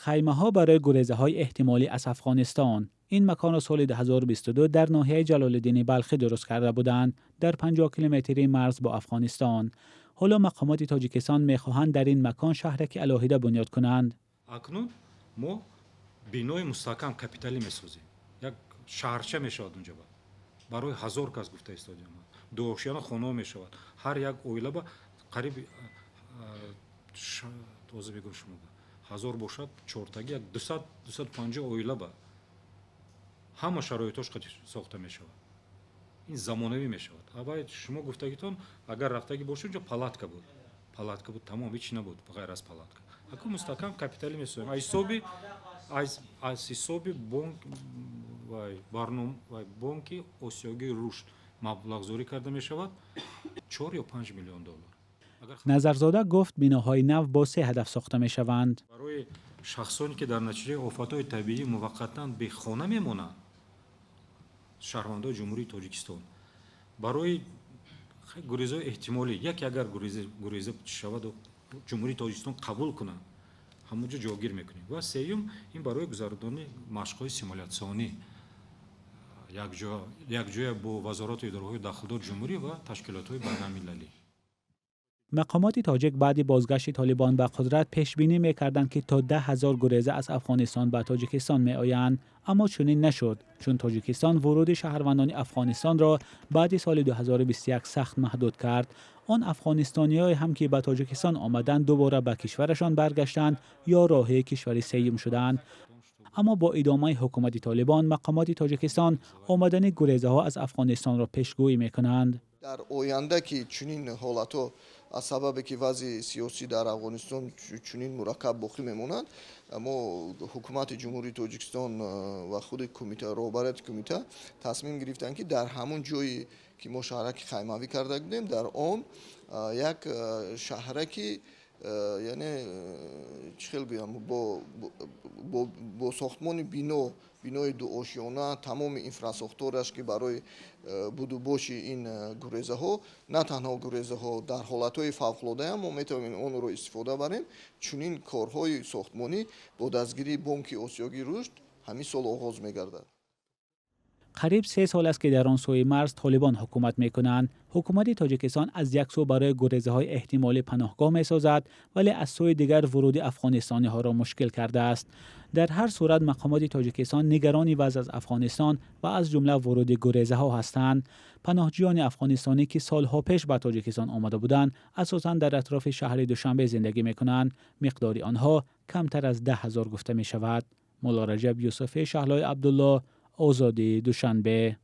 خیمه‌ها برای گریزه‌های احتمالی از افغانستان. این مکان را سال 2022 در ناحیه جلال‌الدین بلخی درست کرده بودند، در 50 کیلومتری مرز با افغانستان. حالا مقامات تاجیکستان می‌خواهند در این مکان شهرک الهیده بنیاد کنند. اکنون ما بینای مستحکم کاپیتالی می‌سازیم. یک شهرچه می‌شود اونجا برای 1000 کس گفته استادیوم. دوشیان خانه می‌شود. هر یک اویله با قریب توضیح بگم شما 1000 باشد چهارتگی 250 اویله با همه شرایطش ساخته می‌شود. این زمانوی می‌شود. اول شما گفتگیتون اگر رفتگی باشه اونجا پالاتکا بود تمام هیچ نبود غیر از پالاتکا. اکنون مستحکم کاپیتالی می‌سازیم. از حسابی بانک و برنامه و بانکی آسیایی رشد مبلغ‌زوری کرده می‌شود 4 یا 5 میلیون دلار. نظرزاده گفت بناهای نو با 3 هدف ساخته می‌شوند. برای شخصانی که در نتیجه آفت‌های طبیعی موقتاً به خانه میمونند شهروندان جمهوری تاجیکستان برای گریزهای احتمالی یک اگر گریزه شود و جمهوری تاجیکستان قبول کنند همونجا جاگیر میکنیم و سوم این برای گذراندن مشق‌های سیمولیاسیونی یک جای با وزارت اداره‌های داخلدار جمهوری و تشکیلات‌های بین‌المللی. مقامات تاجیک بعد بازگشت طالبان به قدرت پیش بینی می‌کردند که تا 10,000 گریزه از افغانستان به تاجیکستان می‌آیند، اما چنین نشد چون تاجیکستان ورود شهروندان افغانستان را بعد سال 2021 سخت محدود کرد. آن افغانستانی‌های هم که به تاجیکستان آمدند دوباره به کشورشان برگشتند یا راه کشور سوم شدند. اما با ادامه حکومت طالبان مقامات تاجیکستان آمدن گریزه‌ها از افغانستان را پیشگویی می‌کنند. در آینده که چنین حالت‌ها از سبب که وضع سیاسی در افغانستان چنین مرکب باقی میماند، اما حکومت جمهوری تاجیکستان و خود کمیته رهبری کمیته تصمیم گرفتند که در همون جایی که ما شهرک خیمه‌وی کرده بودیم در آن یک شهرکی یعنی چخیل گویم با ساختمان بینای دو آشیانه تمام اینفراستراکتورش که برای بودوباش این گریزه ها نه تنها گریزه ها در حالت های فوق العاده هم ما میتونیم اون رو استفاده بریم. چنین کارهای ساختمانی با دستگیری بانک آسیایی رشد همین سال آغاز میگردد. قریب 3 سال است که در آن سوی مرز طالبان حکومت می‌کنند. حکومت تاجیکستان از یک سو برای گریزه‌های احتمالی پناهگاه می‌سازد، ولی از سوی دیگر ورود افغانستانی‌ها را مشکل کرده است. در هر صورت مقامات تاجیکستان نگران وضع از افغانستان و از جمله ورود گریزه‌ها هستند. پناهجویان افغانستانی که سالها پیش به تاجیکستان آمده بودند، اساساً در اطراف شهر دوشنبه زندگی می‌کنند. مقدار آنها کمتر از 10,000 گفته می‌شود. مولا رجب یوسفی، شهلای عبدالله، آزادی دوشنبه.